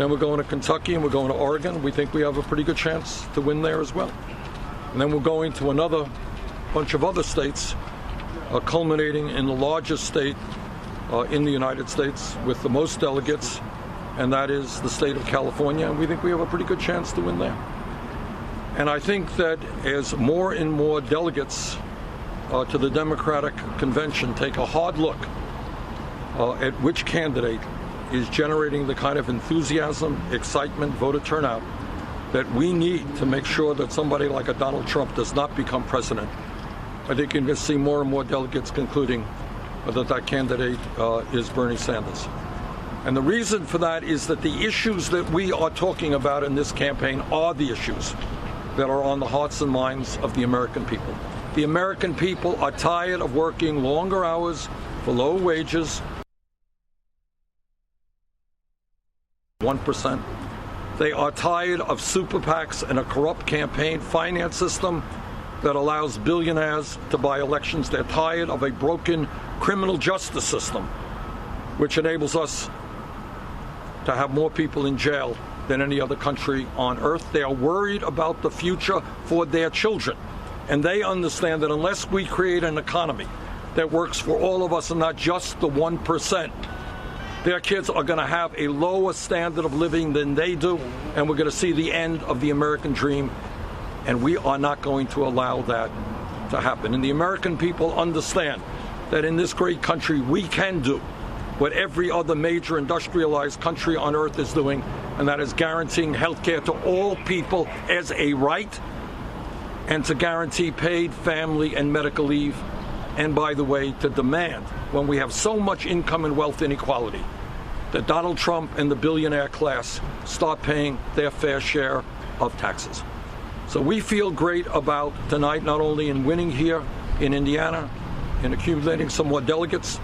Then we're going to Kentucky and we're going to Oregon. We think we have a pretty good chance to win there as well. And then we're going to another bunch of other states, culminating in the largest state in the United States with the most delegates, and that is the state of California. And we think we have a pretty good chance to win there. And I think that as more and more delegates to the Democratic Convention take a hard look at which candidate is generating the kind of enthusiasm, excitement, voter turnout that we need to make sure that somebody like a Donald Trump does not become president, I think you're going to see more and more delegates concluding that that candidate is Bernie Sanders. And the reason for that is that the issues that we are talking about in this campaign are the issues that are on the hearts and minds of the American people. The American people are tired of working longer hours for low wages. 1%. They are tired of super PACs and a corrupt campaign finance system that allows billionaires to buy elections. They're tired of a broken criminal justice system, which enables us to have more people in jail than any other country on earth. They are worried about the future for their children. And they understand that unless we create an economy that works for all of us and not just the 1%, their kids are going to have a lower standard of living than they do, and we're going to see the end of the American dream, and we are not going to allow that to happen. And the American people understand that in this great country we can do what every other major industrialized country on earth is doing, and that is guaranteeing health care to all people as a right, and to guarantee paid family and medical leave, and by the way, to demand, when we have so much income and wealth inequality, that Donald Trump and the billionaire class start paying their fair share of taxes. So we feel great about tonight, not only in winning here in Indiana and accumulating some more delegates,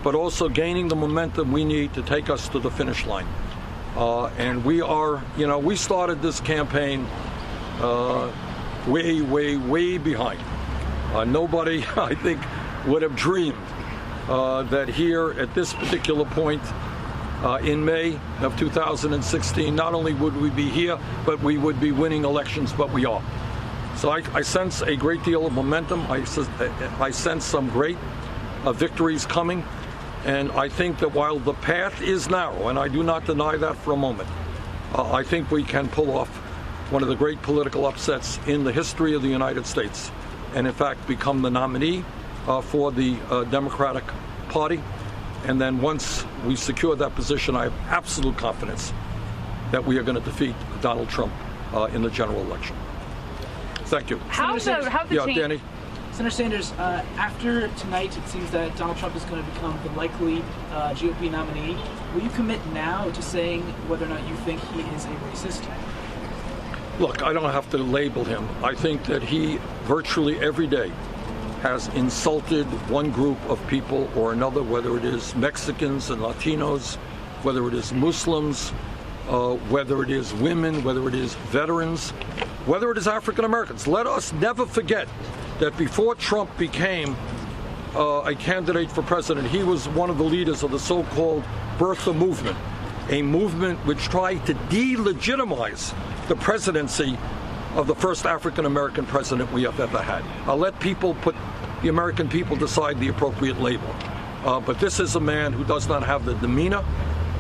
but also gaining the momentum we need to take us to the finish line. And we are, we started this campaign way behind. Nobody, I think, would have dreamed that here at this particular point in May of 2016, not only would we be here, but we would be winning elections, but we are. So I sense a great deal of momentum. I sense some great victories coming. And I think that while the path is narrow, and I do not deny that for a moment, I think we can pull off one of the great political upsets in the history of the United States, and in fact become the nominee for the Democratic Party. And then once we secure that position, I have absolute confidence that we are going to defeat Donald Trump in the general election. Thank you. Danny? Senator Sanders, after tonight, it seems that Donald Trump is going to become the likely GOP nominee. Will you commit now to saying whether or not you think he is a racist? Look, I don't have to label him. I think that he virtually every day has insulted one group of people or another, whether it is Mexicans and Latinos, whether it is Muslims, whether it is women, whether it is veterans, whether it is African Americans. Let us never forget that before Trump became a candidate for president, he was one of the leaders of the so-called birther movement, a movement which tried to delegitimize the presidency of the first African American president we have ever had. I'll let the American people decide the appropriate label. But this is a man who does not have the demeanor,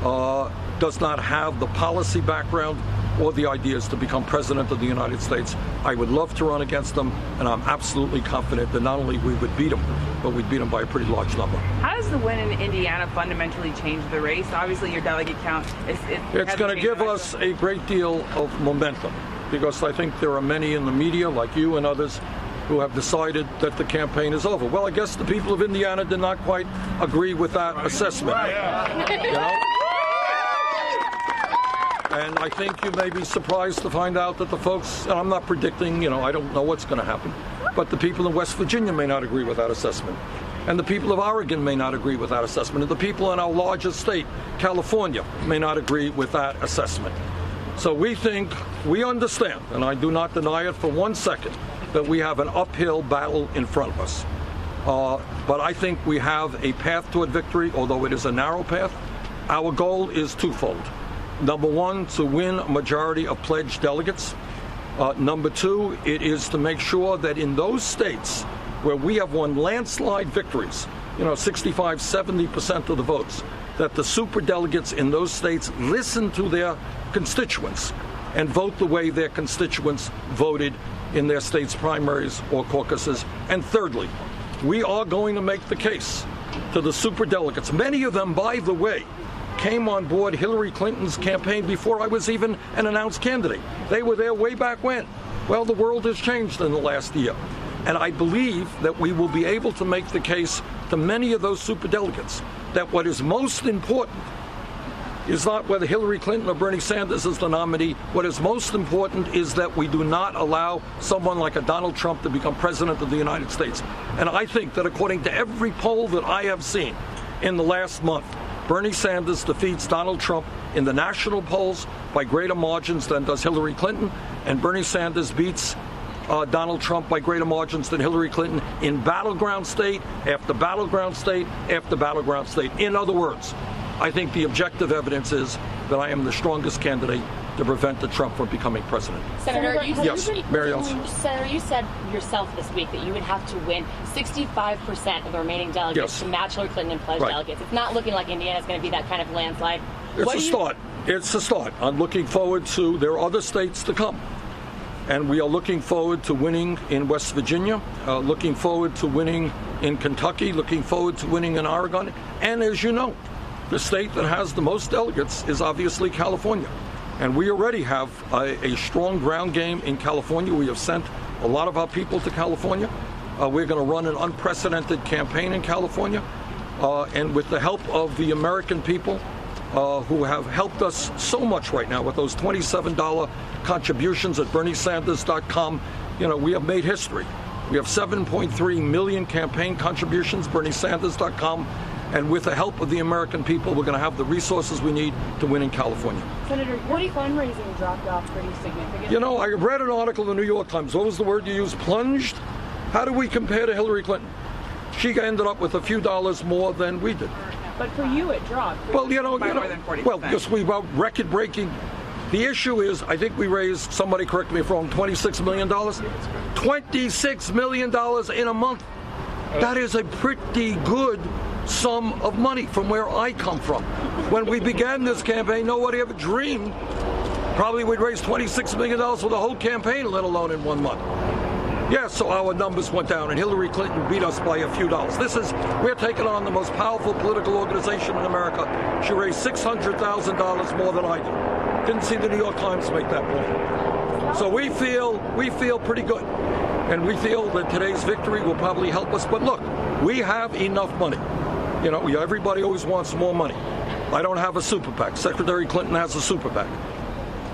does not have the policy background or the ideas to become president of the United States. I would love to run against him, and I'm absolutely confident that not only we would beat him, but we'd beat him by a pretty large number. How does the win in Indiana fundamentally change the race? Obviously, your delegate count it's going to give us a great deal of momentum, because I think there are many in the media, like you and others, who have decided that the campaign is over. Well, I guess the people of Indiana did not quite agree with that assessment. You know? And I think you may be surprised to find out that the folks, and I'm not predicting, I don't know what's going to happen, but the people in West Virginia may not agree with that assessment. And the people of Oregon may not agree with that assessment. And the people in our largest state, California, may not agree with that assessment. So we understand, and I do not deny it for 1 second, that we have an uphill battle in front of us. But I think we have a path toward victory, although it is a narrow path. Our goal is twofold. number one, to win a majority of pledged delegates. Number two, it is to make sure that in those states where we have won landslide victories, 65, 70% of the votes, that the superdelegates in those states listen to their constituents and vote the way their constituents voted in their state's primaries or caucuses. And thirdly, we are going to make the case to the superdelegates. Many of them, by the way, came on board Hillary Clinton's campaign before I was even an announced candidate. They were there way back when. Well, the world has changed in the last year. And I believe that we will be able to make the case to many of those superdelegates that what is most important is not whether Hillary Clinton or Bernie Sanders is the nominee. What is most important is that we do not allow someone like a Donald Trump to become president of the United States. And I think that according to every poll that I have seen in the last month, Bernie Sanders defeats Donald Trump in the national polls by greater margins than does Hillary Clinton, and Bernie Sanders beats Donald Trump by greater margins than Hillary Clinton in battleground state after battleground state after battleground state. In other words, I think the objective evidence is that I am the strongest candidate to prevent the Trump from becoming president. Senator, yes, Mary Ellen. Senator, you said yourself this week that you would have to win 65% of the remaining delegates to match Hillary Clinton and pledged delegates. It's not looking like Indiana is going to be that kind of landslide. It's a start. It's a start. I'm looking forward to, there are other states to come. And we are looking forward to winning in West Virginia, looking forward to winning in Kentucky, looking forward to winning in Oregon. And as you know, the state that has the most delegates is obviously California. And we already have a strong ground game in California. We have sent a lot of our people to California. We're going to run an unprecedented campaign in California. And with the help of the American people who have helped us so much right now with those $27 contributions at BernieSanders.com, we have made history. We have 7.3 million campaign contributions, BernieSanders.com. And with the help of the American people, we're going to have the resources we need to win in California. Senator, your fundraising dropped off pretty significantly. I read an article in the New York Times. What was the word you used? Plunged? How do we compare to Hillary Clinton? She ended up with a few dollars more than we did. But for you, it dropped. By more than 40%. Because we were record-breaking. The issue is, I think we raised, somebody correct me if I'm wrong, $26 million? $26 million in a month. That is a pretty good sum of money from where I come from. When we began this campaign, nobody ever dreamed probably we'd raise $26 million for the whole campaign, let alone in 1 month. Yes, so our numbers went down, and Hillary Clinton beat us by a few dollars. We're taking on the most powerful political organization in America. She raised $600,000 more than I did. Didn't see the New York Times make that point. So we feel pretty good. And we feel that today's victory will probably help us. But look, we have enough money. Everybody always wants more money. I don't have a super PAC. Secretary Clinton has a super PAC.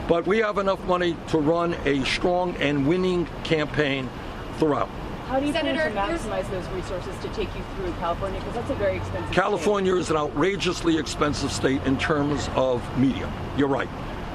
But we have enough money to run a strong and winning campaign throughout. How do you plan to maximize those resources to take you through California? Because that's a very expensive California is an outrageously expensive state in terms of media. You're right.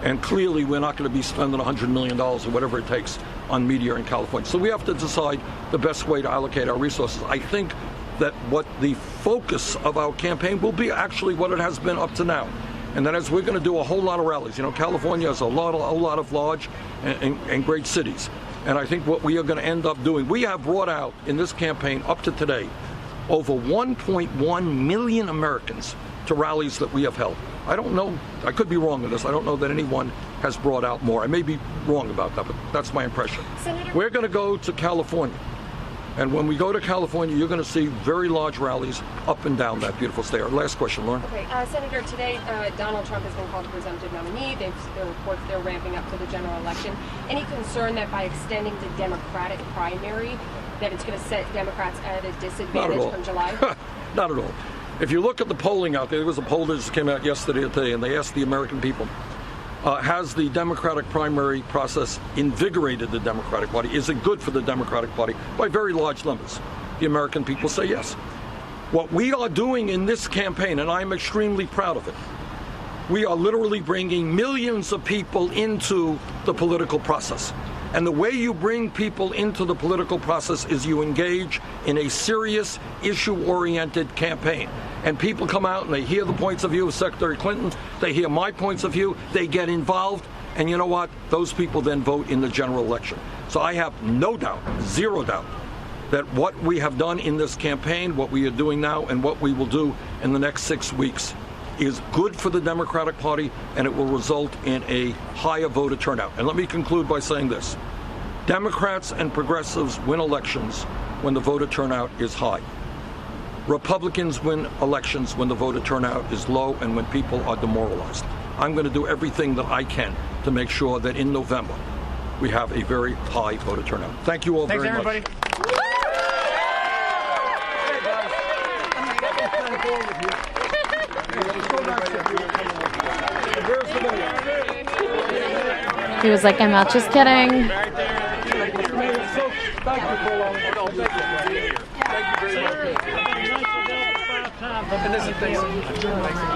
And clearly we're not going to be spending $100 million or whatever it takes on media in California. So we have to decide the best way to allocate our resources. I think that what the focus of our campaign will be actually what it has been up to now. And that is we're going to do a whole lot of rallies. California has a lot of large and great cities. And I think what we are going to end up doing, we have brought out in this campaign up to today over 1.1 million Americans to rallies that we have held. I don't know, I could be wrong with this. I don't know that anyone has brought out more. I may be wrong about that, but that's my impression. Senator, we're going to go to California. And when we go to California, you're going to see very large rallies up and down that beautiful state. Our last question, Lauren. Okay, Senator, today Donald Trump has been called the presumptive nominee. There are reports they're ramping up to the general election. Any concern that by extending the Democratic primary, that it's going to set Democrats at a disadvantage from July? Not at all. If you look at the polling out there was a poll that just came out yesterday or today, and they asked the American people, has the Democratic primary process invigorated the Democratic Party? Is it good for the Democratic Party? By very large numbers. The American people say yes. What we are doing in this campaign, and I'm extremely proud of it, we are literally bringing millions of people into the political process. And the way you bring people into the political process is you engage in a serious, issue-oriented campaign. And people come out and they hear the points of view of Secretary Clinton, they hear my points of view, they get involved, and you know what? Those people then vote in the general election. So I have no doubt, zero doubt, that what we have done in this campaign, what we are doing now, and what we will do in the next 6 weeks is good for the Democratic Party, and it will result in a higher voter turnout. And let me conclude by saying this. Democrats and progressives win elections when the voter turnout is high. Republicans win elections when the voter turnout is low and when people are demoralized. I'm going to do everything that I can to make sure that in November we have a very high voter turnout. Thank you all very much. Thanks, everybody. He was like, I'm not just kidding.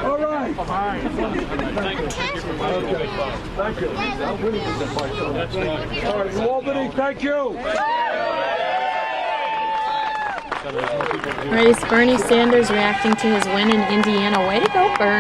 All right. Thank you. All right, Albany, thank you. Right, is Bernie Sanders reacting to his win in Indiana? Way to go, Bernie.